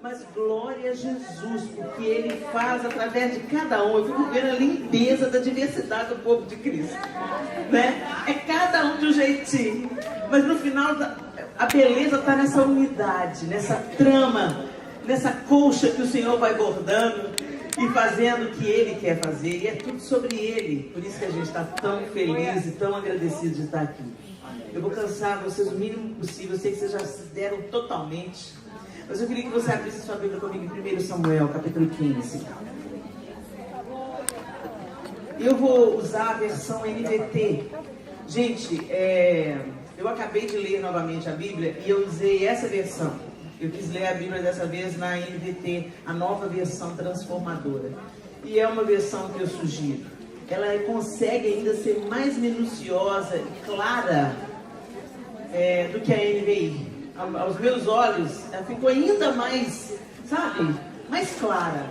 Mas glória a Jesus, porque Ele faz através de cada um. Eu fico vendo a limpeza da diversidade do povo de Cristo, né? É cada um de um jeitinho, mas no final a beleza está nessa unidade, nessa trama, nessa colcha que o Senhor vai bordando e fazendo o que Ele quer fazer. E é tudo sobre Ele. Por isso que a gente está tão feliz e tão agradecido de estar aqui. Eu vou cansar vocês o mínimo possível. Eu sei que vocês já se deram totalmente. Mas eu queria que você abrisse sua Bíblia comigo em 1 Samuel, capítulo 15. Eu vou usar a versão NVT. Gente, eu acabei de ler novamente a Bíblia e eu usei essa versão. Eu quis ler a Bíblia dessa vez na NVT, a nova versão transformadora. E é uma versão que eu sugiro. Ela consegue ainda ser mais minuciosa e clara do que a NVI. Aos meus olhos, ela ficou ainda mais, sabe, mais clara.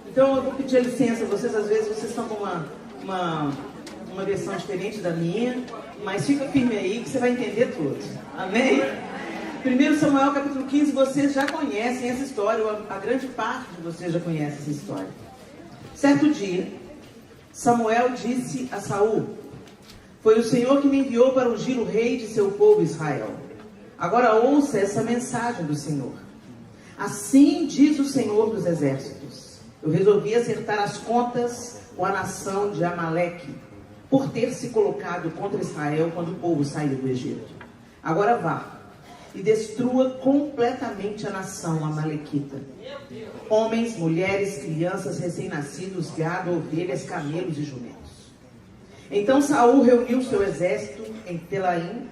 Então eu vou pedir licença a vocês, às vezes vocês estão com uma versão diferente da minha, mas fica firme aí que você vai entender tudo. Amém? 1 Samuel capítulo 15, vocês já conhecem essa história, a grande parte de vocês já conhece essa história. Certo dia, Samuel disse a Saul: foi o Senhor que me enviou para ungir o rei de seu povo Israel. Agora ouça essa mensagem do Senhor. Assim diz o Senhor dos Exércitos: eu resolvi acertar as contas com a nação de Amaleque, por ter se colocado contra Israel quando o povo saiu do Egito. Agora vá e destrua completamente a nação amalequita. Homens, mulheres, crianças, recém-nascidos, gado, ovelhas, camelos e jumentos. Então Saul reuniu seu exército em Telaim,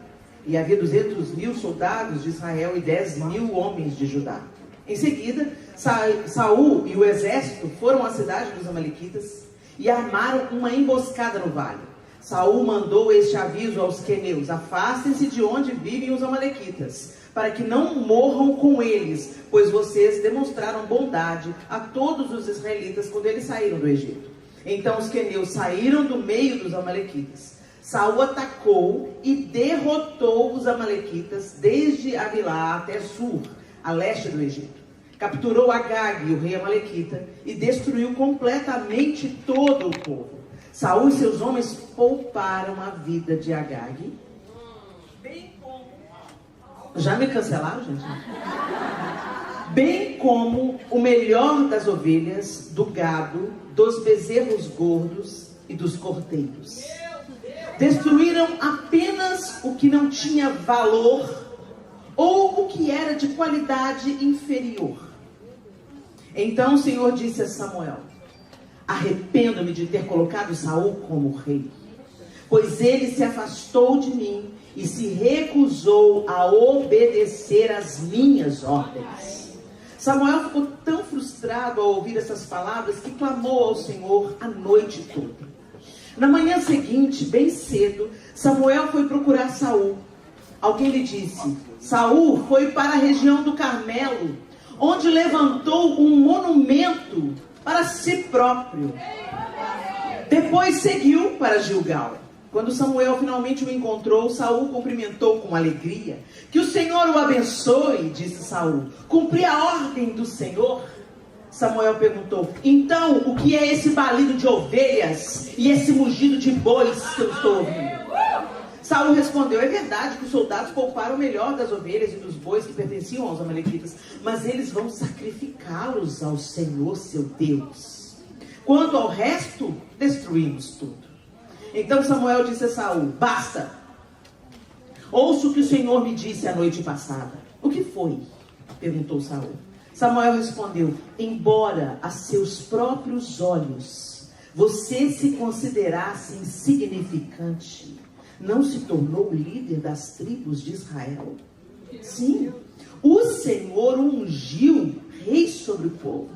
e havia 200.000 soldados de Israel e 10.000 homens de Judá. Em seguida, Saul e o exército foram à cidade dos amalequitas e armaram uma emboscada no vale. Saul mandou este aviso aos queneus: afastem-se de onde vivem os amalequitas, para que não morram com eles, pois vocês demonstraram bondade a todos os israelitas quando eles saíram do Egito. Então os queneus saíram do meio dos amalequitas. Saul atacou e derrotou os amalequitas desde Avilá até Sur, a leste do Egito. Capturou Agag, o rei amalequita, e destruiu completamente todo o povo. Saul e seus homens pouparam a vida de Agag. Já me cancelaram, gente? Bem como o melhor das ovelhas, do gado, dos bezerros gordos e dos cordeiros. Destruíram apenas o que não tinha valor ou o que era de qualidade inferior. Então o Senhor disse a Samuel: arrependo-me de ter colocado Saul como rei, pois ele se afastou de mim e se recusou a obedecer às minhas ordens. Samuel ficou tão frustrado ao ouvir essas palavras que clamou ao Senhor a noite toda. Na manhã seguinte, bem cedo, Samuel foi procurar Saul. Alguém lhe disse: Saul foi para a região do Carmelo, onde levantou um monumento para si próprio. Depois seguiu para Gilgal. Quando Samuel finalmente o encontrou, Saul cumprimentou com alegria. Que o Senhor o abençoe, disse Saul. Cumpri a ordem do Senhor. Samuel perguntou: então, o que é esse balido de ovelhas e esse mugido de bois que eu estou ouvindo? Saul respondeu: é verdade que os soldados pouparam o melhor das ovelhas e dos bois que pertenciam aos amalequitas, mas eles vão sacrificá-los ao Senhor seu Deus. Quanto ao resto, destruímos tudo. Então Samuel disse a Saul: basta, ouça o que o Senhor me disse a noite passada. O que foi? Perguntou Saul. Samuel respondeu: embora a seus próprios olhos você se considerasse insignificante, não se tornou líder das tribos de Israel? Sim, o Senhor o ungiu rei sobre o povo.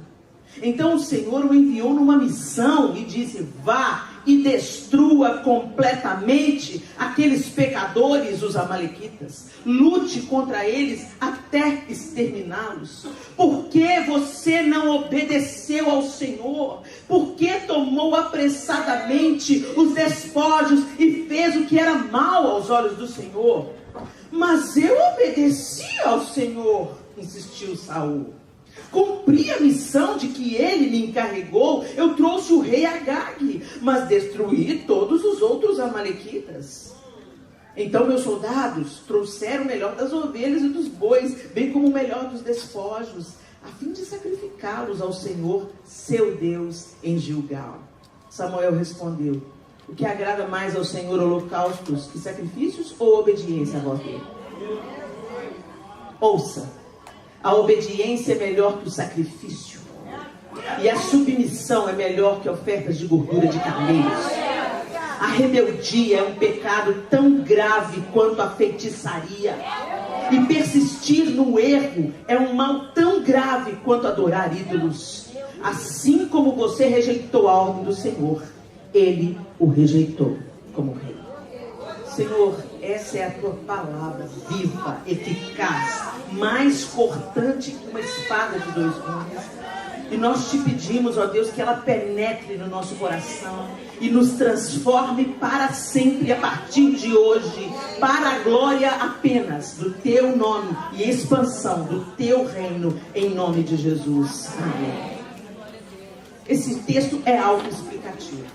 Então o Senhor o enviou numa missão e disse: vá e destrua completamente aqueles pecadores, os amalequitas. Lute contra eles até exterminá-los. Por que você não obedeceu ao Senhor? Por que tomou apressadamente os despojos e fez o que era mal aos olhos do Senhor? Mas eu obedeci ao Senhor, insistiu Saul. Cumpri a missão de que ele me encarregou, eu trouxe o rei Agag, mas destruí todos os outros amalequitas. Então meus soldados trouxeram o melhor das ovelhas e dos bois, bem como o melhor dos despojos, a fim de sacrificá-los ao Senhor, seu Deus, em Gilgal. Samuel respondeu: o que agrada mais ao Senhor, holocaustos e sacrifícios ou obediência à voz dele? Ouça, a obediência é melhor que o sacrifício, e a submissão é melhor que ofertas de gordura de carneiros. A rebeldia é um pecado tão grave quanto a feitiçaria. E persistir no erro é um mal tão grave quanto adorar ídolos. Assim como você rejeitou a ordem do Senhor, ele o rejeitou como rei. Senhor, essa é a tua palavra viva, eficaz, mais cortante que uma espada de dois gumes. E nós te pedimos, ó Deus, que ela penetre no nosso coração e nos transforme para sempre, a partir de hoje, para a glória apenas do teu nome e expansão do teu reino, em nome de Jesus. Amém. Esse texto é autoexplicativo.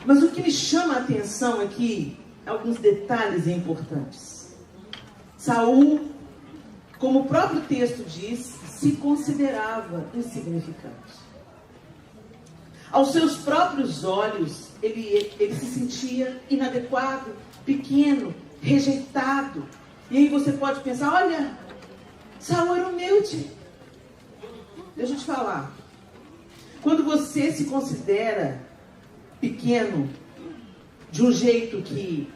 Mas o que me chama a atenção aqui, alguns detalhes importantes. Saul, como o próprio texto diz, se considerava insignificante. Aos seus próprios olhos, ele se sentia inadequado, pequeno, rejeitado. E aí você pode pensar, olha, Saul era humilde. Deixa eu te falar. Quando você se considera pequeno, de um jeito que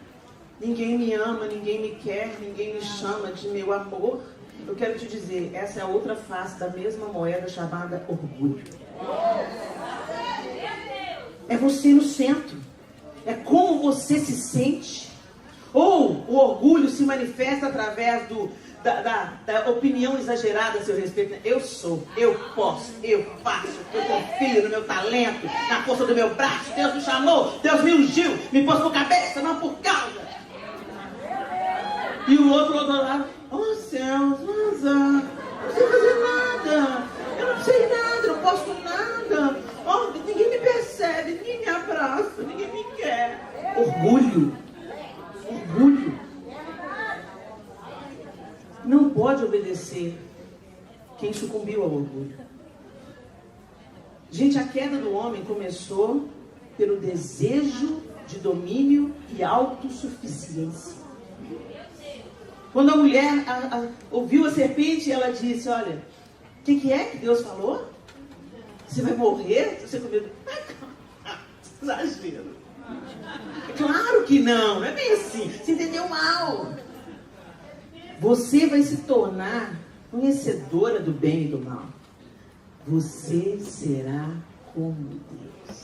ninguém me ama, ninguém me quer, ninguém me chama de meu amor, eu quero te dizer, essa é a outra face da mesma moeda chamada orgulho. É você no centro. É como você se sente. Ou o orgulho se manifesta através da opinião exagerada a seu respeito. Eu sou, eu posso, eu faço, eu confio no meu talento, na força do meu braço. Deus me chamou, Deus me ungiu, me pôs por cabeça, não por causa. E o outro lado, oh céus, mas eu não sei fazer nada, eu não sei nada, eu não posso nada, oh, ninguém me percebe, ninguém me abraça, ninguém me quer. Orgulho. Não pode obedecer quem sucumbiu ao orgulho. Gente, a queda do homem começou pelo desejo de domínio e autossuficiência. Quando a mulher ouviu a serpente, ela disse, olha, o que é que Deus falou? Você vai morrer? Você comer? Exagero. Claro que não é bem assim. Você entendeu mal. Você vai se tornar conhecedora do bem e do mal. Você será como Deus.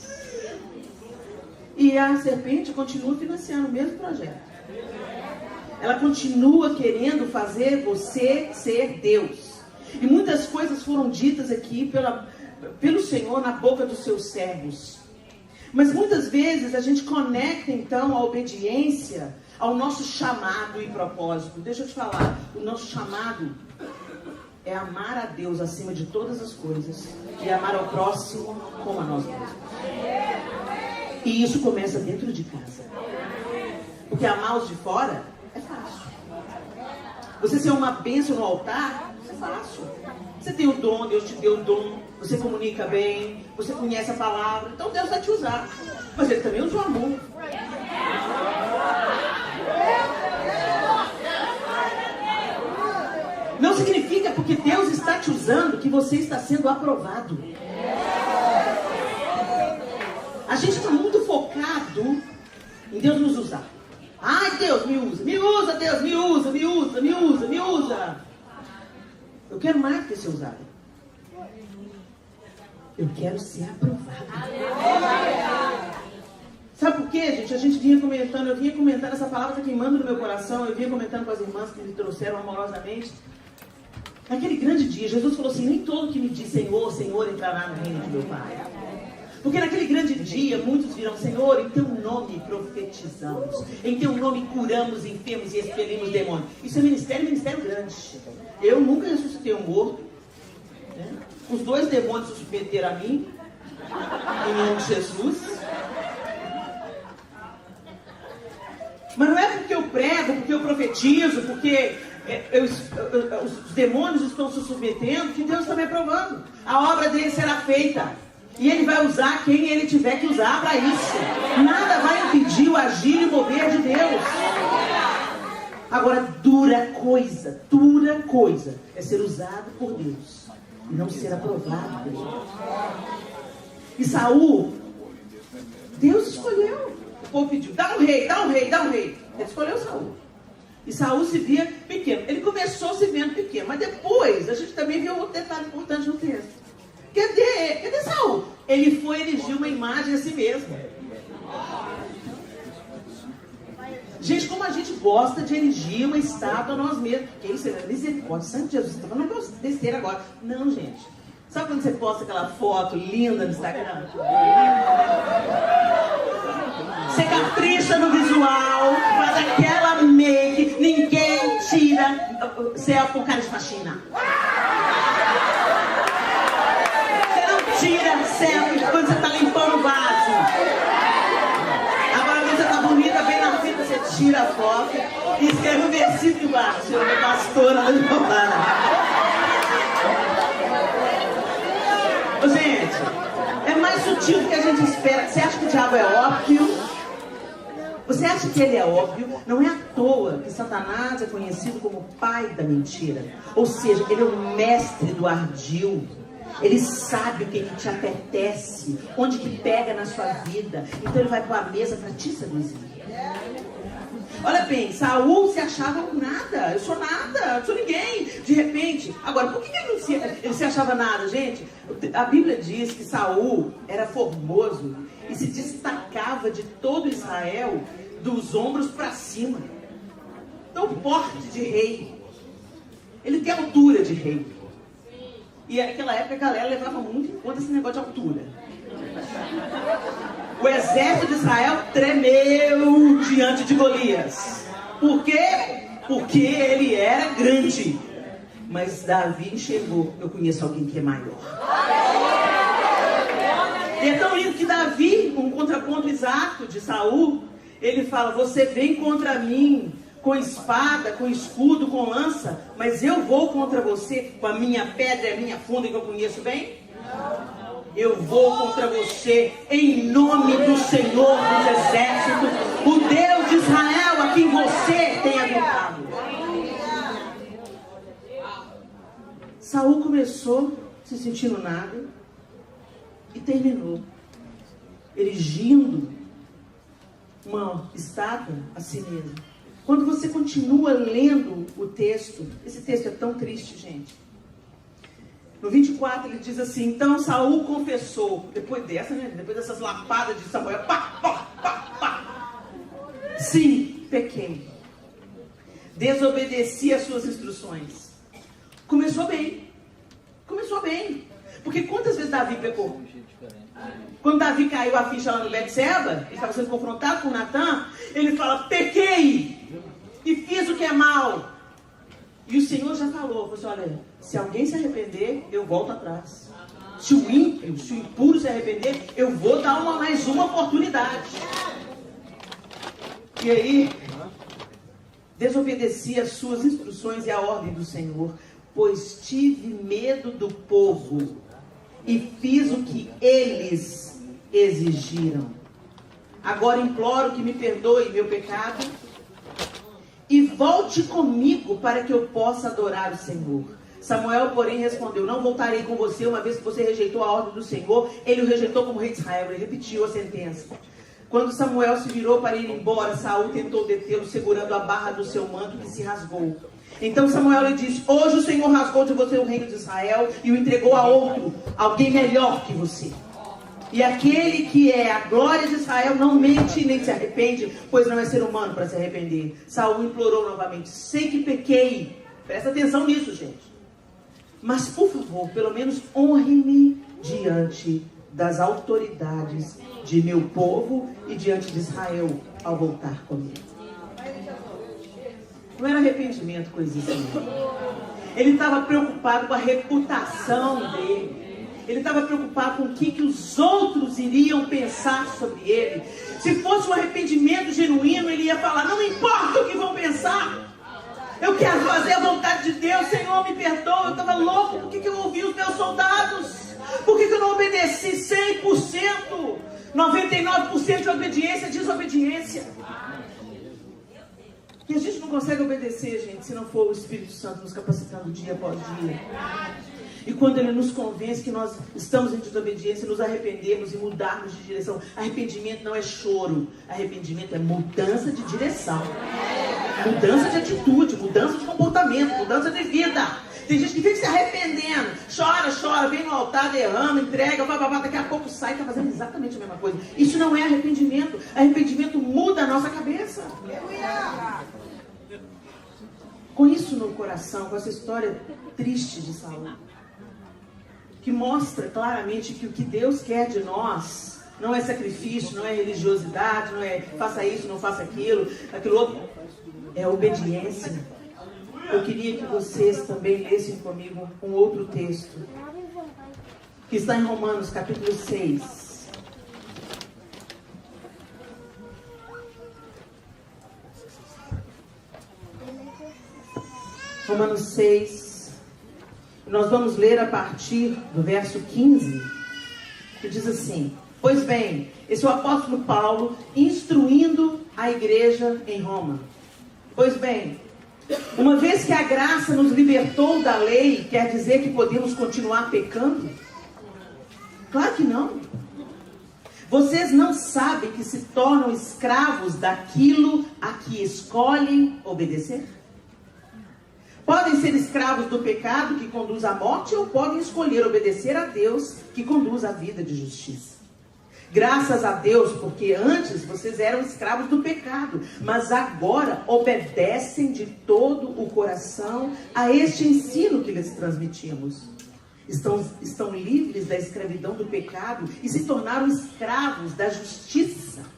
E a serpente continua financiando o mesmo projeto. Ela continua querendo fazer você ser Deus. E muitas coisas foram ditas aqui pelo Senhor na boca dos seus servos. Mas muitas vezes a gente conecta então a obediência ao nosso chamado e propósito. Deixa eu te falar, o nosso chamado é amar a Deus acima de todas as coisas e amar ao próximo como a nós mesmos. E isso começa dentro de casa. Porque amar os de fora é fácil. Você ser uma bênção no altar é fácil. Você tem o dom, Deus te deu o dom, você comunica bem, você conhece a palavra, então Deus vai te usar. Mas Ele também usa o amor. Não significa porque Deus está te usando que você está sendo aprovado. A gente está muito focado em Deus nos usar. Ai, Deus, me usa, Deus, me usa. Eu quero mais do que ser usado. Eu quero ser aprovado. Sabe por quê, gente? Eu vinha comentando, essa palavra está queimando no meu coração, eu vinha comentando com as irmãs que me trouxeram amorosamente. Naquele grande dia, Jesus falou assim, nem todo que me diz Senhor, Senhor, entrará no reino de meu Pai. Porque naquele grande dia, muitos dirão, Senhor, em teu nome profetizamos, em teu nome curamos enfermos e expelimos demônios. Isso é ministério grande. Eu nunca ressuscitei um morto, 2 demônios se submeteram a mim, em nome de Jesus. Mas não é porque eu prego, porque eu profetizo, porque os demônios estão se submetendo, que Deus está me aprovando. A obra dele será feita. E ele vai usar quem ele tiver que usar para isso. Nada vai impedir o agir e mover de Deus. Agora, dura coisa é ser usado por Deus e não ser aprovado por Deus. E Saul, Deus escolheu. O povo pediu, dá um rei. Ele escolheu Saul. E Saul se via pequeno. Ele começou se vendo pequeno, mas depois a gente também viu outro detalhe importante no texto. Cadê Saul? Ele foi erigir uma imagem a si mesmo. Gente, como a gente gosta de erigir uma estátua a nós mesmos. Que isso é misericórdia, Santo Jesus. Você está falando besteira agora. Não, gente. Sabe quando você posta aquela foto linda no Instagram? Você capricha no visual, faz aquela make, ninguém tira. Você é com cara de faxina. Você não tira selfie quando você está limpando o vaso. Agora quando você está bonita, bem na fita, você tira a foto e escreve um versículo embaixo. Eu sou pastora da Giovana. Gente, é mais sutil do que a gente espera. Você acha que o diabo é óbvio? Você acha que ele é óbvio? Não é à toa que Satanás é conhecido como pai da mentira. Ou seja, ele é o mestre do ardil. Ele sabe o que te apetece, onde que pega na sua vida. Então ele vai para a mesa para te seduzir. Olha bem, Saul se achava nada. Eu sou nada, eu sou ninguém. De repente, agora, por que ele se achava nada, gente? A Bíblia diz que Saul era formoso e se destacava de todo Israel dos ombros para cima. Então, porte de rei. Ele tem altura de rei. E naquela época a galera levava muito em conta esse negócio de altura. O exército de Israel tremeu diante de Golias. Por quê? Porque ele era grande. Mas Davi enxergou, eu conheço alguém que é maior. E é tão lindo que Davi, um contraponto exato de Saul, ele fala, você vem contra mim com espada, com escudo, com lança, mas eu vou contra você com a minha pedra e a minha funda que eu conheço bem? Eu vou contra você em nome do Senhor dos Exércitos, o Deus de Israel a quem você tem adorado. Saul começou se sentindo nada e terminou erigindo uma estátua a si mesmo. Quando você continua lendo o texto, esse texto é tão triste, gente. No 24 ele diz assim, então Saul confessou, depois dessas lapadas de Samuel, pá, pá, pá, pá. Sim, pequei. Desobedeci às suas instruções. Começou bem. Porque quantas vezes Davi pecou? Quando Davi caiu a ficha lá no Betseba, ele estava sendo confrontado com Natã, ele fala, pequei e fiz o que é mal. E o Senhor já falou assim, olha, se alguém se arrepender, eu volto atrás. Se o ímpio, se o impuro se arrepender, eu vou dar mais uma oportunidade. E aí, desobedeci às suas instruções e à ordem do Senhor, pois tive medo do povo e fiz o que eles exigiram. Agora imploro que me perdoe meu pecado e volte comigo para que eu possa adorar o Senhor. Samuel, porém, respondeu, não voltarei com você, uma vez que você rejeitou a ordem do Senhor. Ele o rejeitou como rei de Israel. Ele repetiu a sentença. Quando Samuel se virou para ir embora, Saul tentou detê-lo, segurando a barra do seu manto, que se rasgou. Então Samuel lhe disse, hoje o Senhor rasgou de você o reino de Israel e o entregou a outro, alguém melhor que você. E aquele que é a glória de Israel não mente nem se arrepende, pois não é ser humano para se arrepender. Saul implorou novamente, sei que pequei. Presta atenção nisso, gente. Mas, por favor, pelo menos honre-me diante das autoridades de meu povo e diante de Israel ao voltar comigo. Não era arrependimento, coisa assim. Ele estava preocupado com a reputação dele. Ele estava preocupado com o que os outros iriam pensar sobre ele. Se fosse um arrependimento genuíno, ele ia falar, não importa o que vão pensar. Eu quero fazer a vontade de Deus. Senhor, me perdoa, eu estava louco. Por que eu ouvi os meus soldados? Por que eu não obedeci 100%? 99% de obediência é desobediência. E a gente não consegue obedecer, gente, se não for o Espírito Santo nos capacitando dia após dia. E quando Ele nos convence que nós estamos em desobediência, nos arrependemos e mudarmos de direção. Arrependimento não é choro. Arrependimento é mudança de direção. Mudança de atitude, mudança de comportamento, mudança de vida. Tem gente que fica se arrependendo. Chora, vem no altar, derrama, entrega, daqui a pouco sai e está fazendo exatamente a mesma coisa. Isso não é arrependimento. Arrependimento muda a nossa cabeça. Com isso no coração, com essa história triste de Saul, que mostra claramente que o que Deus quer de nós não é sacrifício, não é religiosidade, não é faça isso, não faça aquilo outro, é obediência. Eu queria que vocês também lessem comigo um outro texto, que está em Romanos capítulo 6. Romanos 6, nós vamos ler a partir do verso 15, que diz assim: pois bem, esse é o apóstolo Paulo instruindo a igreja em Roma. Pois bem, uma vez que a graça nos libertou da lei, quer dizer que podemos continuar pecando? Claro que não. Vocês não sabem que se tornam escravos daquilo a que escolhem obedecer? Podem ser escravos do pecado que conduz à morte, ou podem escolher obedecer a Deus que conduz à vida de justiça. Graças a Deus, porque antes vocês eram escravos do pecado, mas agora obedecem de todo o coração a este ensino que lhes transmitimos. Estão livres da escravidão do pecado e se tornaram escravos da justiça.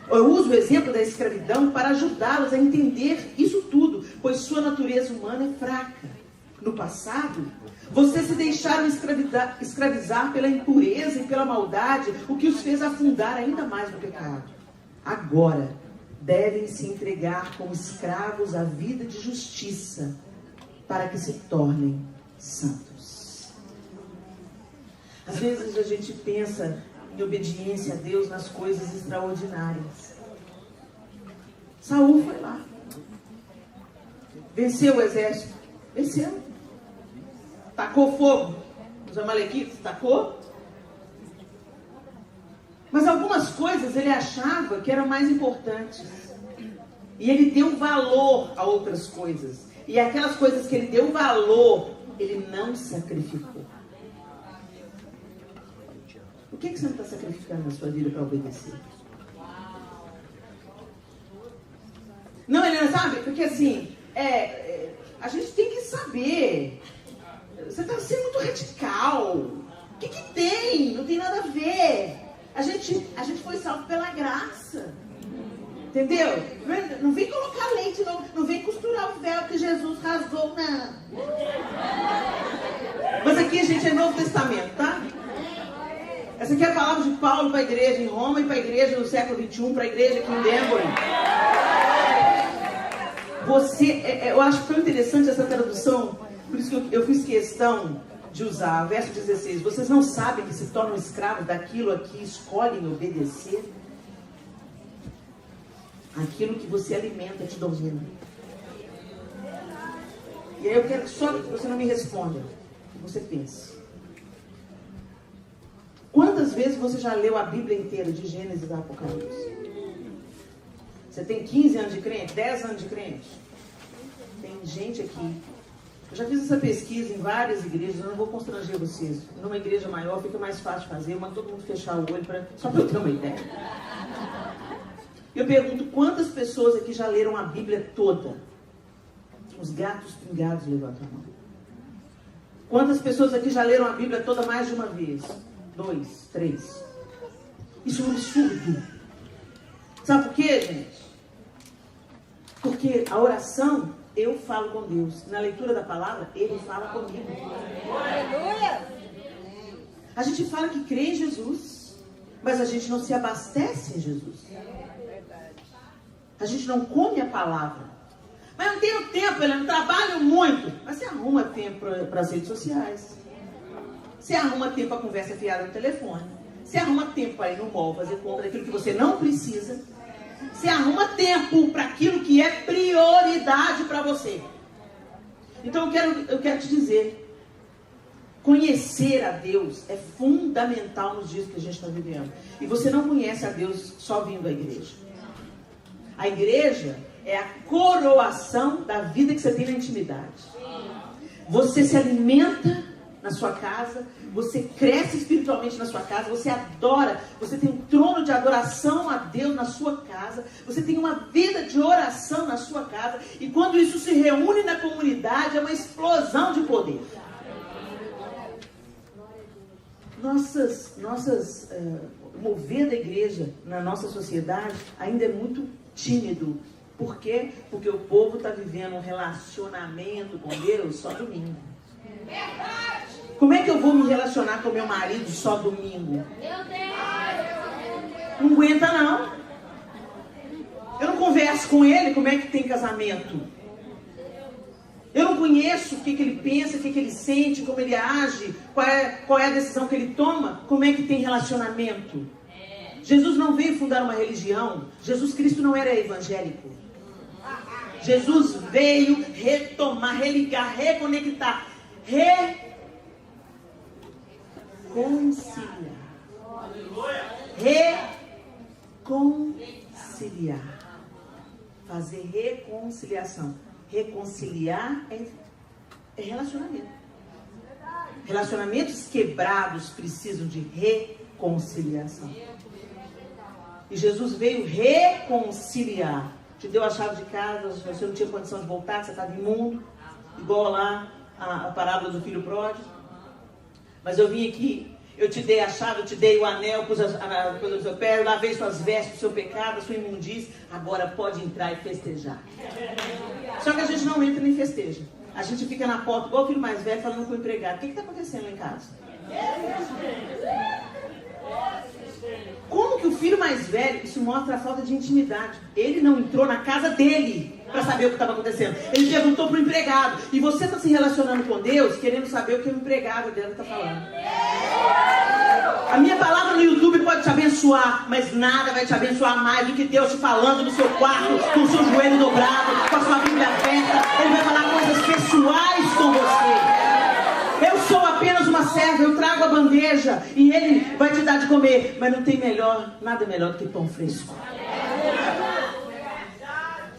Eu uso o exemplo da escravidão para ajudá-los a entender isso tudo, pois sua natureza humana é fraca. No passado, vocês se deixaram escravizar pela impureza e pela maldade, o que os fez afundar ainda mais no pecado. Agora, devem se entregar como escravos à vida de justiça, para que se tornem santos. Às vezes a gente pensa em obediência a Deus nas coisas extraordinárias. Saul foi lá. Venceu o exército. Venceu. Tacou fogo nos amalequitas. Tacou. Mas algumas coisas ele achava que eram mais importantes. E ele deu valor a outras coisas. E aquelas coisas que ele deu valor, ele não sacrificou. O que você não está sacrificando na sua vida para obedecer? Não, ele não sabe? Porque assim, a gente tem que saber. Você está sendo muito radical. O que tem? Não tem nada a ver. A gente foi salvo pela graça. Entendeu? Não vem colocar leite, não vem costurar o véu que Jesus rasgou, não. Mas aqui, gente, é Novo Testamento, tá? Essa aqui é a palavra de Paulo para a igreja em Roma e para a igreja no século XXI, para a igreja aqui em Denver. Eu acho tão interessante essa tradução, por isso que eu fiz questão de usar o verso 16. Vocês não sabem que se tornam escravos daquilo a que escolhem obedecer? Aquilo que você alimenta te domina. E aí eu quero só que você não me responda, que você pense. Quantas vezes você já leu a Bíblia inteira, de Gênesis a Apocalipse? Você tem 15 anos de crente? 10 anos de crente? Tem gente aqui. Eu já fiz essa pesquisa em várias igrejas, eu não vou constranger vocês. Numa igreja maior fica mais fácil de fazer, mas todo mundo fechar o olho, só para eu ter uma ideia. Eu pergunto, quantas pessoas aqui já leram a Bíblia toda? Os gatos pingados levantam a mão. Quantas pessoas aqui já leram a Bíblia toda mais de uma vez? 2, 3. Isso é um absurdo. Sabe por quê, gente? Porque a oração, eu falo com Deus. Na leitura da palavra, Ele fala comigo. Aleluia! A gente fala que crê em Jesus, mas a gente não se abastece em Jesus. A gente não come a palavra. Mas eu não tenho tempo, eu não trabalho muito. Mas você arruma tempo para as redes sociais. Você arruma tempo para conversa fiada no telefone. Você arruma tempo para ir no mall, fazer compra daquilo que você não precisa. Você arruma tempo para aquilo que é prioridade para você. Então eu quero te dizer, conhecer a Deus é fundamental nos dias que a gente está vivendo. E você não conhece a Deus só vindo à igreja. A igreja é a coroação da vida que você tem na intimidade. Você se alimenta na sua casa, você cresce espiritualmente na sua casa, você adora, você tem um trono de adoração a Deus na sua casa, você tem uma vida de oração na sua casa, e quando isso se reúne na comunidade, é uma explosão de poder. O mover da igreja na nossa sociedade ainda é muito tímido. Por quê? Porque o povo está vivendo um relacionamento com Deus só domingo. Como é que eu vou me relacionar com meu marido só domingo? Não aguenta não. Eu não converso com ele como é que tem casamento. Eu não conheço o que ele pensa, o que ele sente, como ele age, qual é a decisão que ele toma, como é que tem relacionamento. Jesus não veio fundar uma religião. Jesus Cristo não era evangélico. Jesus veio retomar, religar, reconectar, reconciliar. Fazer reconciliação. Reconciliar é relacionamento. Relacionamentos quebrados precisam de reconciliação. E Jesus veio reconciliar. Te deu a chave de casa, você não tinha condição de voltar, você estava imundo, igual lá a parábola do filho pródigo. Mas eu vim aqui, eu te dei a chave, eu te dei o anel, pus a coisa do seu pé, eu lavei suas vestes, o seu pecado, a sua imundície. Agora pode entrar e festejar. Só que a gente não entra nem festeja. A gente fica na porta, igual o filho mais velho, falando com o empregado. O que está acontecendo lá em casa? Como que o filho mais velho, isso mostra a falta de intimidade. Ele não entrou na casa dele para saber o que estava acontecendo. Ele perguntou para o empregado. E você está se relacionando com Deus, querendo saber o que o empregado dela está falando. A minha palavra no YouTube pode te abençoar, mas nada vai te abençoar mais do que Deus te falando no seu quarto, com o seu joelho dobrado, com a sua Bíblia aberta. Ele vai falar coisas pessoais com você. Eu sou apenas uma serva, eu trago a bandeja e ele vai te dar de comer. Mas não tem nada melhor do que pão fresco.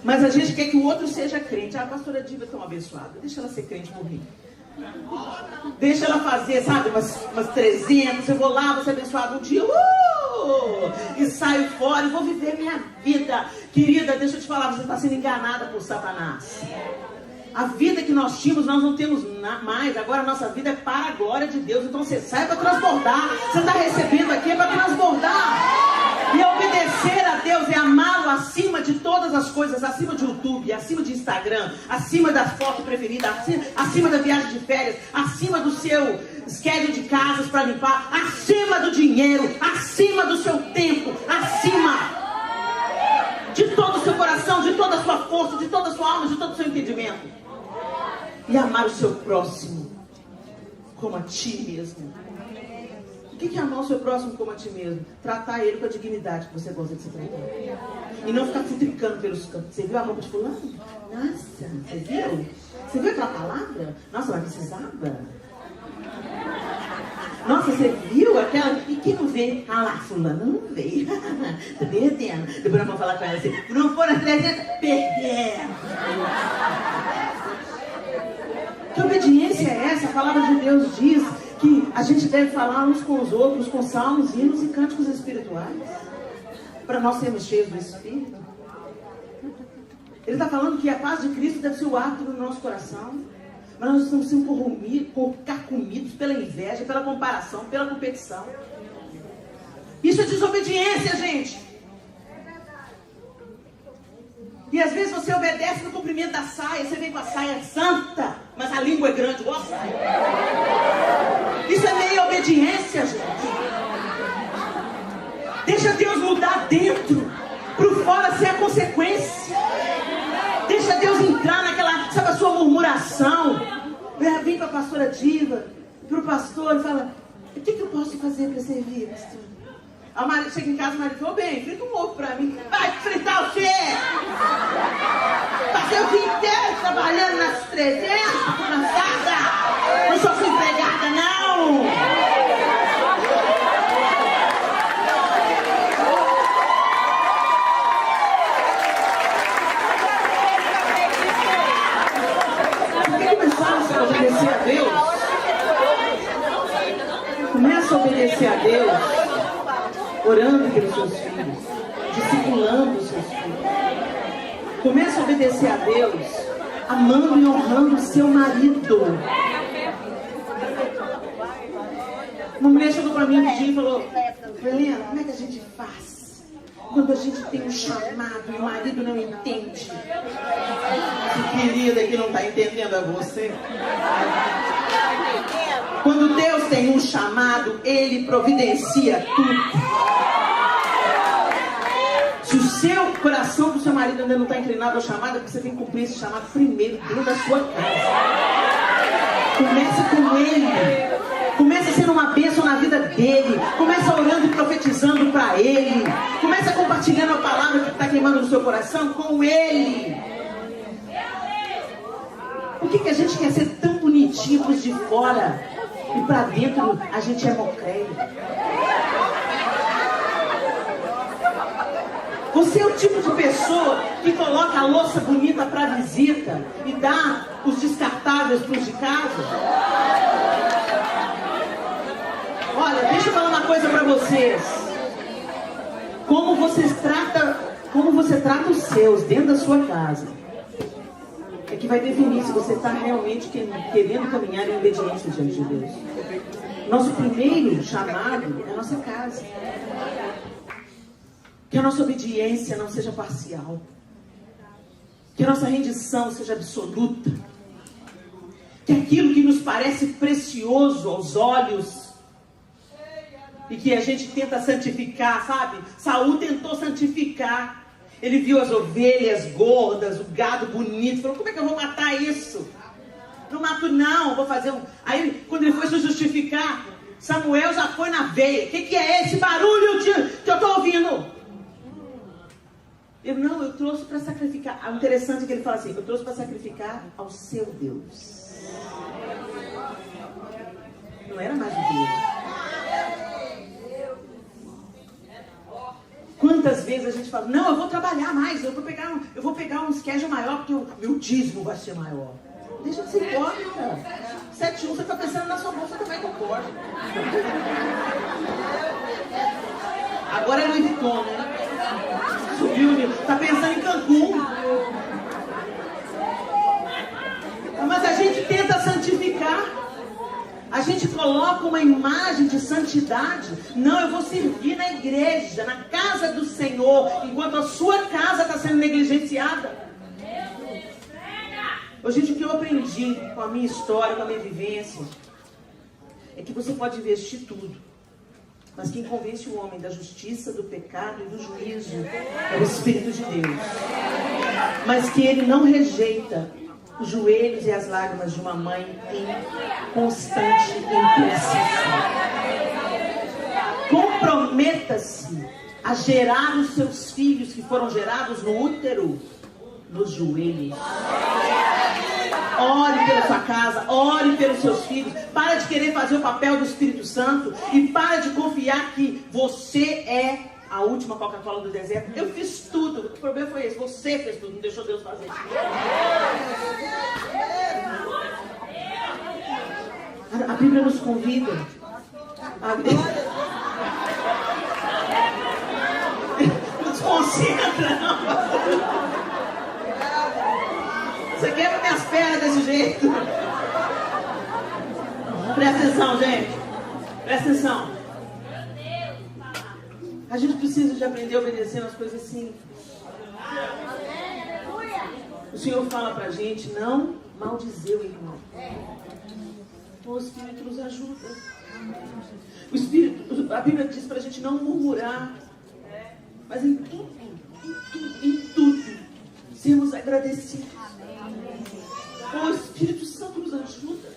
Mas a gente quer que o outro seja crente. A pastora Diva é tão abençoada. Deixa ela ser crente por mim. Deixa ela fazer, sabe, umas 300. Eu vou lá, vou ser abençoado um dia. E saio fora e vou viver minha vida. Querida, deixa eu te falar, você está sendo enganada por Satanás. A vida que nós tínhamos, nós não temos mais. Agora a nossa vida é para a glória de Deus. Então você sai para transbordar. Você está recebendo aqui é para transbordar. E obedecer a Deus é amá-lo acima de todas as coisas. Acima de YouTube, acima de Instagram, acima da foto preferida, acima da viagem de férias, acima do seu schedule de casas para limpar, acima do dinheiro, acima do seu tempo, acima de todo o seu coração, de toda a sua força, de toda a sua alma, de todo o seu entendimento. E amar o seu próximo como a ti mesmo. O que é amar o seu próximo como a ti mesmo? Tratar ele com a dignidade que você gosta de ser tratado. E não ficar futricando pelos cantos. Você viu a roupa de fulano? Nossa, você viu? Você viu aquela palavra? Nossa, ela precisava. Nossa, você viu aquela? E quem não veio? Ah lá, fulano não veio. Tá perdendo. Depois nós vamos falar com ela assim. Não foram 300, perdendo. Que obediência é essa? A palavra de Deus diz que a gente deve falar uns com os outros, com salmos, hinos e cânticos espirituais, para nós sermos cheios do Espírito. Ele está falando que a paz de Cristo deve ser o árbitro do nosso coração, mas nós estamos sendo carcomidos pela inveja, pela comparação, pela competição. Isso é desobediência, gente. E às vezes você obedece no cumprimento da saia. Você vem com a saia santa, mas a língua é grande, igual a saia. Isso é meio obediência, gente. Deixa Deus mudar dentro, pro fora ser a consequência. Deixa Deus entrar naquela, sabe, a sua murmuração. Vem para a pastora Diva, para o pastor e fala: o que eu posso fazer para servir, pastor? A Maria chega em casa, o marido falou: bem, frita um ovo para mim. Vai fritar o quê? Passei o dia inteiro trabalhando nas 300, tô cansada. Não sou sua empregada, não. Obedecer a Deus. Começa a obedecer a Deus orando pelos seus filhos, discipulando os seus filhos. Começa a obedecer a Deus amando e honrando o seu marido. Uma mulher chegou para mim um dia e falou: Helena, como é que a gente faz quando a gente tem um chamado e o marido não entende? Que querida que não está entendendo é você. Quando Deus tem um chamado, Ele providencia tudo. Se o seu coração do seu marido ainda não está inclinado ao chamado, é porque você tem que cumprir esse chamado primeiro dentro da sua casa. Comece com Ele. Comece sendo uma bênção na vida dele. Comece orando e profetizando para ele. Comece compartilhando a palavra que está queimando no seu coração com ele. Por que a gente quer ser tão bonitinho de fora e para dentro a gente é mocreio? Você é o tipo de pessoa que coloca a louça bonita para visita e dá os descartáveis para os de casa? Olha, deixa eu falar uma coisa para vocês. Como você trata os seus dentro da sua casa é que vai definir se você está realmente querendo caminhar em obediência diante de Deus. Nosso primeiro chamado é a nossa casa. Que a nossa obediência não seja parcial. Que a nossa rendição seja absoluta. Que aquilo que nos parece precioso aos olhos e que a gente tenta santificar, sabe? Saul tentou santificar. Ele viu as ovelhas gordas, o gado bonito, falou: como é que eu vou matar isso? Não mato não, vou fazer um... Aí quando ele foi se justificar, Samuel já foi na veia. O que é esse barulho que eu estou ouvindo? Eu trouxe para sacrificar. O interessante é que ele fala assim: eu trouxe para sacrificar ao seu Deus. Não era mais o Deus. Quantas vezes a gente fala: não, eu vou trabalhar mais, eu vou pegar um schedule maior, porque o meu dízimo vai ser maior. Deixa de ser hipócrita. 7-1, você está pensando na sua bolsa também, concordo. Agora é Louis Vuitton, né? Subiu, está pensando em Cancún. Mas a gente tenta santificar. A gente coloca uma imagem de santidade. Não, eu vou servir na igreja, na casa do Senhor, enquanto a sua casa está sendo negligenciada. Gente, o que eu aprendi com a minha história, com a minha vivência, é que você pode investir tudo, mas quem convence o homem da justiça, do pecado e do juízo é o Espírito de Deus. Mas que ele não rejeita os joelhos e as lágrimas de uma mãe em constante intercessão. Comprometa-se a gerar os seus filhos que foram gerados no útero, nos joelhos. Ore pela sua casa, ore pelos seus filhos. Para de querer fazer o papel do Espírito Santo e para de confiar que você é a última Coca-Cola do deserto. Eu fiz tudo. O problema foi esse: você fez tudo, não deixou Deus fazer. A Bíblia nos convida não desconcentra, não. Você quebra minhas pernas desse jeito. Presta atenção, gente. Presta atenção. A gente precisa de aprender a obedecer nas coisas simples. O Senhor fala pra gente: não maldizer o irmão. O Espírito nos ajuda. A Bíblia diz pra gente não murmurar Mas em tudo, sermos agradecidos. O Espírito Santo nos ajuda.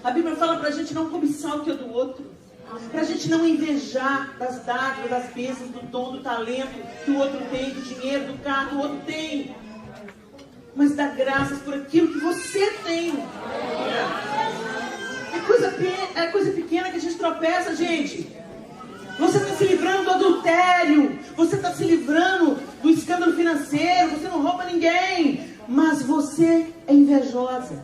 A Bíblia fala para a gente não cobiçar o que é do outro, para a gente não invejar das dádivas, das bênçãos, do dom, do talento que o outro tem, do dinheiro, do carro que o outro tem, mas dar graças por aquilo que você tem. É coisa pequena que a gente tropeça, gente. Você está se livrando do adultério, você está se livrando do escândalo financeiro, você não rouba ninguém, mas você é invejosa.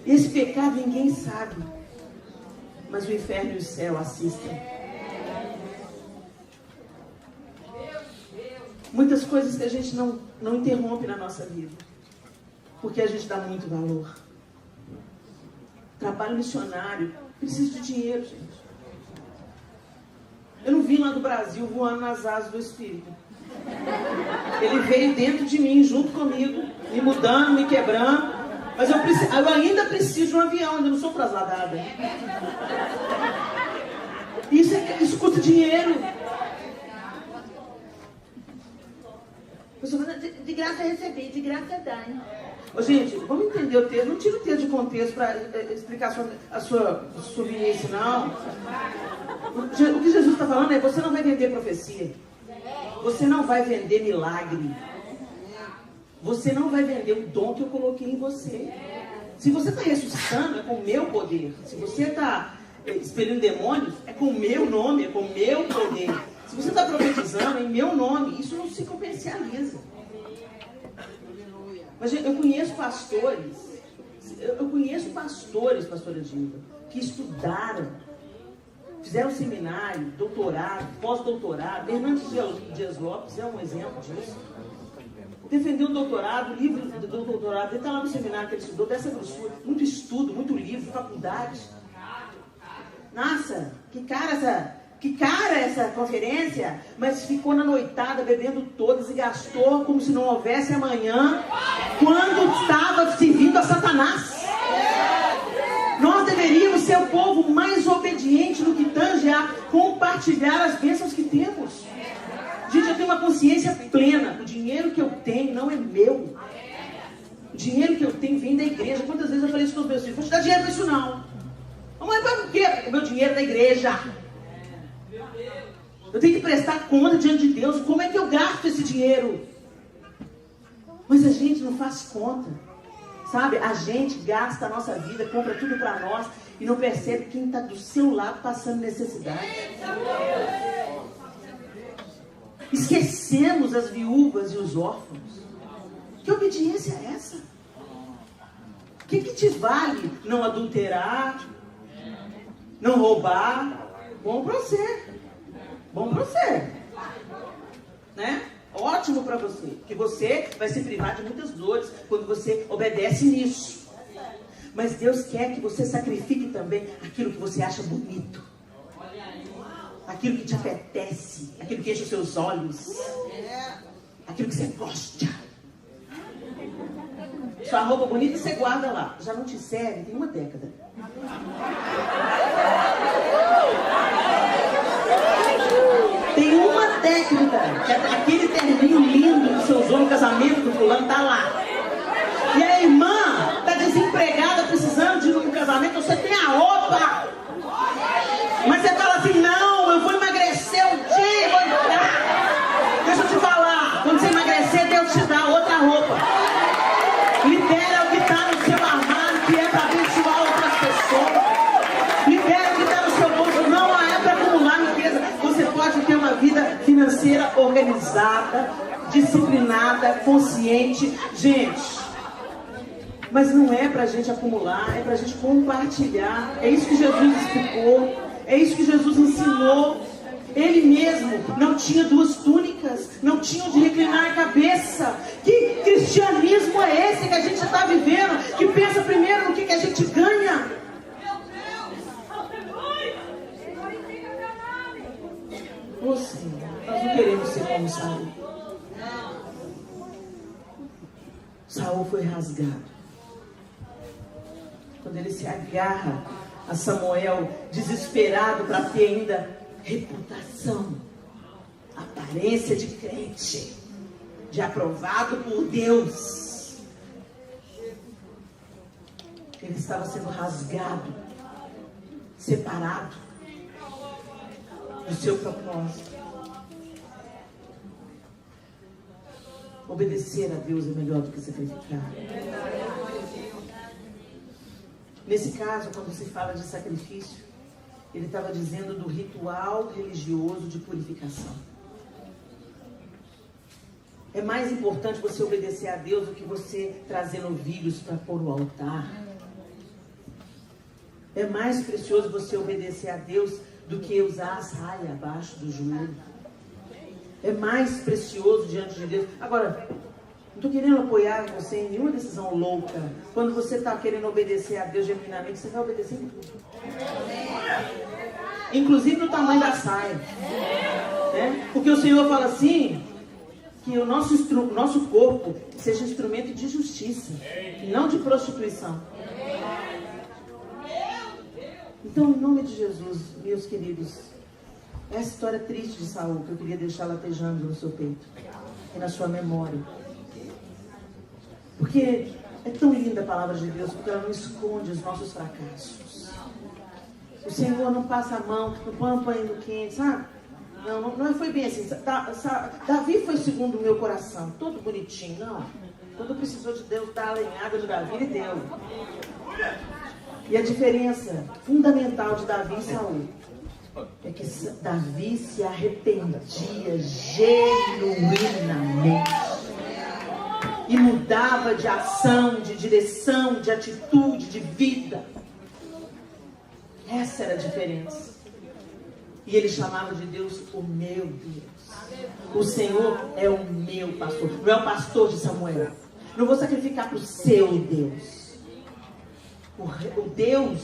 Esse pecado ninguém sabe, mas o inferno e o céu assistem. Muitas coisas que a gente não interrompe na nossa vida, porque a gente dá muito valor. Trabalho missionário precisa de dinheiro, gente. Eu não vim lá do Brasil voando nas asas do Espírito. Ele veio dentro de mim, junto comigo, me mudando, me quebrando. Mas eu ainda preciso de um avião, ainda não sou trasladada. Isso custa dinheiro. De graça receber, de graça dar. Ô, gente, vamos entender o texto. Não tira o texto de contexto para explicar a sua vivência, não. O que Jesus está falando é: você não vai vender profecia. Você não vai vender milagre. Você não vai vender o dom que eu coloquei em você. Se você está ressuscitando, é com o meu poder. Se você está expelindo demônios, é com o meu nome, é com o meu poder. Se você está profetizando, é em meu nome. Isso não se comercializa. Mas eu conheço pastores, pastora Diva, que estudaram, fizeram seminário, doutorado, pós-doutorado. Hernandes Dias Lopes é um exemplo disso. Defendeu um doutorado, o livro do doutorado, ele está lá no seminário que ele estudou, dessa grossura, muito estudo, muito livro, faculdade. Nossa, que cara essa conferência, mas ficou na noitada bebendo todas e gastou como se não houvesse amanhã, quando estava servindo a Satanás. Nós deveríamos ser o povo mais obediente no que tange a compartilhar as bênçãos que temos. Gente, eu tenho uma consciência plena. O dinheiro que eu tenho não é meu. O dinheiro que eu tenho vem da igreja. Quantas vezes eu falei isso com os meus filhos? Vou te dar dinheiro para isso não. Mamãe, para o quê? O meu dinheiro é da igreja. Eu tenho que prestar conta diante de Deus. Como é que eu gasto esse dinheiro? Mas a gente não faz conta. Sabe? A gente gasta a nossa vida, compra tudo para nós e não percebe quem está do seu lado passando necessidade. Esquecemos as viúvas e os órfãos. Que obediência é essa? O que te vale não adulterar, não roubar? Bom para você. Bom para você. Né? Ótimo para você. Que você vai se privar de muitas dores quando você obedece nisso. Mas Deus quer que você sacrifique também aquilo que você acha bonito. Aquilo que te apetece, aquilo que enche os seus olhos, aquilo que você gosta. Sua roupa bonita você guarda lá. Já não te serve, tem uma década. Tem uma década. Aquele terninho lindo que você usou no casamento do fulano tá lá. E a irmã está desempregada, precisando de ir no casamento, você tem a roupa. Mas você fala assim: não, eu vou emagrecer um dia, vou entrar. Deixa eu te falar, quando você emagrecer, Deus te dá outra roupa. Libera o que está no seu armário, que é para abençoar outras pessoas. Libera o que está no seu bolso, não é para acumular riqueza. Você pode ter uma vida financeira organizada, disciplinada, consciente. Gente, mas não é para a gente acumular, é para a gente compartilhar. É isso que Jesus explicou. É isso que Jesus ensinou. Ele mesmo não tinha duas túnicas, não tinha onde reclinar a cabeça. Que cristianismo é esse que a gente está vivendo? Que pensa primeiro no que a gente ganha. Ô Senhor, nós não queremos ser como Saul. Saul foi rasgado. Quando ele se agarra a Samuel, desesperado para ter ainda reputação, aparência de crente, de aprovado por Deus. Ele estava sendo rasgado, separado do seu propósito. Obedecer a Deus é melhor do que sacrificar. Nesse caso, quando se fala de sacrifício, ele estava dizendo do ritual religioso de purificação. É mais importante você obedecer a Deus do que você trazer novilhos para pôr no altar. É mais precioso você obedecer a Deus do que usar a saia abaixo do joelho. É mais precioso diante de Deus. Agora, não estou querendo apoiar você em nenhuma decisão louca. Quando você está querendo obedecer a Deus genuinamente, você vai obedecer em tudo. Inclusive no tamanho da saia. Né? Porque o Senhor fala assim, que o nosso corpo seja instrumento de justiça, e não de prostituição. Então, em nome de Jesus, meus queridos, essa história triste de Saul, que eu queria deixar latejando no seu peito e na sua memória. Porque é tão linda a palavra de Deus, porque ela não esconde os nossos fracassos. O Senhor não passa a mão, não põe um paninho quente, sabe? Não foi bem assim. Davi foi segundo o meu coração, todo bonitinho, não. Quando precisou de Deus dar a lenhada de Davi, ele deu. E a diferença fundamental de Davi e Saul é que Davi se arrependia genuinamente e mudava de ação, de direção, de atitude, de vida. Essa era a diferença. E ele chamava de Deus o meu Deus. O Senhor é o meu pastor. Não é o pastor de Samuel. Não vou sacrificar para o seu Deus. O Deus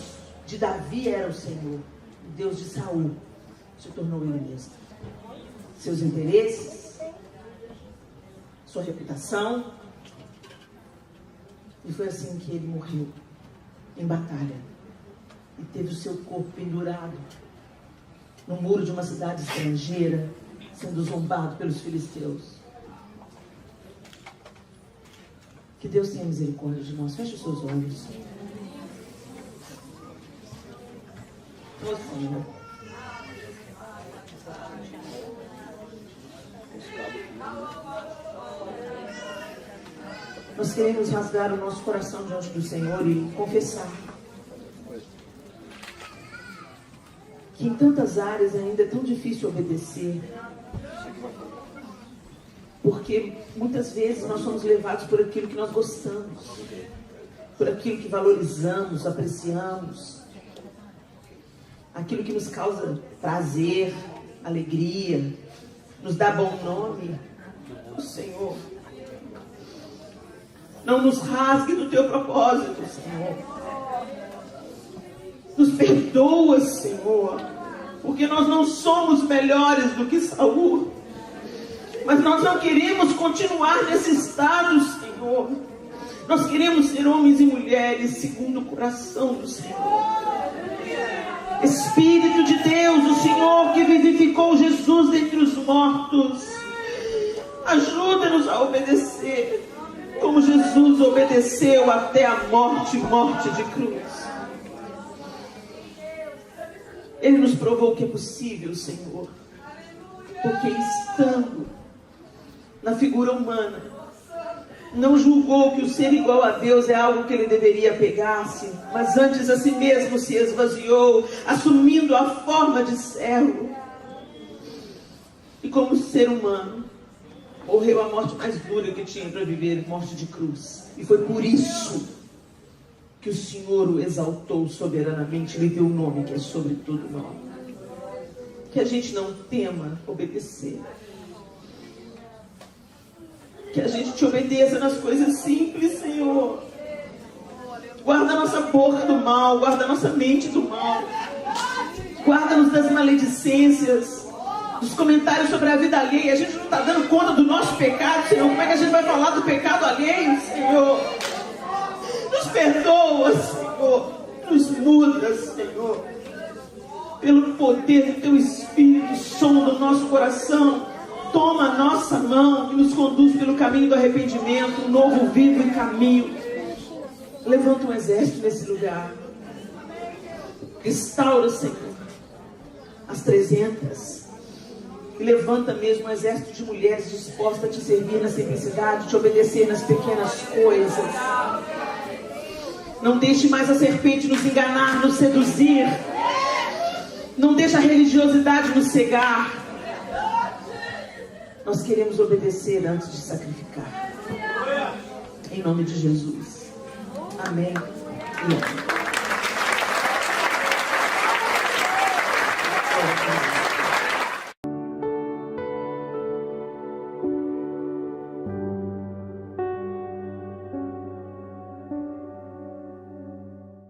de Davi era o Senhor. O Deus de Saul se tornou ele mesmo. Seus interesses, sua reputação. E foi assim que ele morreu em batalha. E teve o seu corpo pendurado no muro de uma cidade estrangeira, sendo zombado pelos filisteus. Que Deus tenha misericórdia de nós. Feche os seus olhos. Ô Senhor, nós queremos rasgar o nosso coração diante do Senhor e confessar que em tantas áreas ainda é tão difícil obedecer, porque muitas vezes nós somos levados por aquilo que nós gostamos, por aquilo que valorizamos, apreciamos, aquilo que nos causa prazer, alegria, nos dá bom nome. O Senhor, não nos rasgue do teu propósito, Senhor. Nos perdoa, Senhor, porque nós não somos melhores do que Saul, mas nós não queremos continuar nesse estado, Senhor. Nós queremos ser homens e mulheres segundo o coração do Senhor. Espírito de Deus, o Senhor que vivificou Jesus entre os mortos, ajuda-nos a obedecer como Jesus obedeceu até a morte de cruz. Ele nos provou que é possível, Senhor, porque estando na figura humana, não julgou que o ser igual a Deus é algo que ele deveria pegar-se, mas antes a si mesmo se esvaziou, assumindo a forma de servo. E como ser humano, morreu a morte mais dura que tinha para viver, morte de cruz. E foi por isso que o Senhor o exaltou soberanamente, lhe deu um nome que é sobre todo nome. Que a gente não tema obedecer. Que a gente te obedeça nas coisas simples, Senhor. Guarda a nossa boca do mal, guarda a nossa mente do mal. Guarda-nos das maledicências, dos comentários sobre a vida alheia. A gente não está dando conta do nosso pecado, Senhor. Como é que a gente vai falar do pecado alheio, Senhor? Nos perdoa, Senhor. Nos muda, Senhor. pelo poder do teu Espírito, sonda o nosso coração, toma a nossa mão e nos conduz pelo caminho do arrependimento, um novo, vivo e caminho. Levanta um exército nesse lugar. Restaura, Senhor, as 300. E levanta mesmo um exército de mulheres dispostas a te servir na simplicidade, te obedecer nas pequenas coisas. Não deixe mais a serpente nos enganar, nos seduzir. Não deixe a religiosidade nos cegar. Nós queremos obedecer antes de sacrificar. Em nome de Jesus. Amém. E amém.